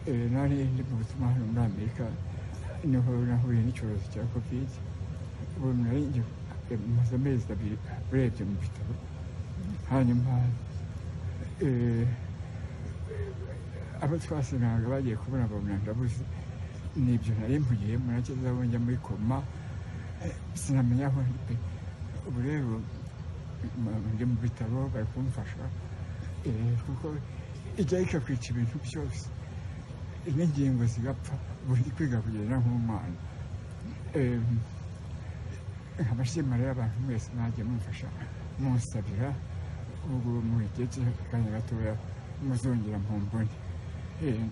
nari ndi mu butumwa hano muri Amerika niho nahuye n'icyorezo cya covid ubu nari maze amezi abiri urebye mu bitaro hanyuma abo twasinaga bagiye kubona babona ndabuze nibyo nari mpugiyemo nageze aho njya muri koma sinamenya aho ndi pe ubu rero ndi mu bitaro bari kumfasha kuko ijya ikakwica ibintu byose n'ingingo zigapfa buri kwiga kugenda nk'umwana nkabashima rero abantu mwese mwagiye mumfasha munsabira ubwo mu gihe cy'akanya gatoya muzongera mu mboni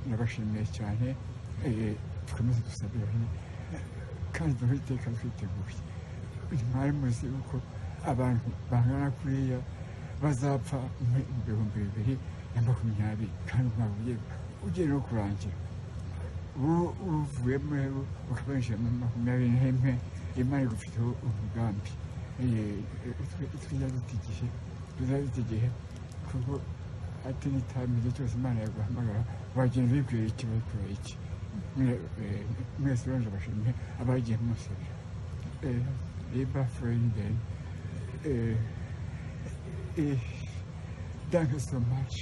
nabashimiye cyane dukomeze dusabirane kandi duhe iteka twiteguye mwari muzi yuko abantu bangana kuriya bazapfa mu 2020 kandi umwaka ugiye no kurangira uvuyemo ukabasha mu 2021 Imana igufiteho umugambi tuzafite igihe kuko ati n'itame igihe cyose Imana yaguhamagara wagenda ubibwira iki babikora iki mwese rero ndabashimiye abagiye musabira Eba Freunden danke so much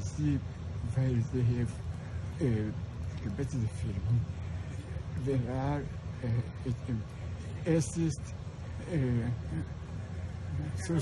Sie weil Sie have gebettet für mich es ist so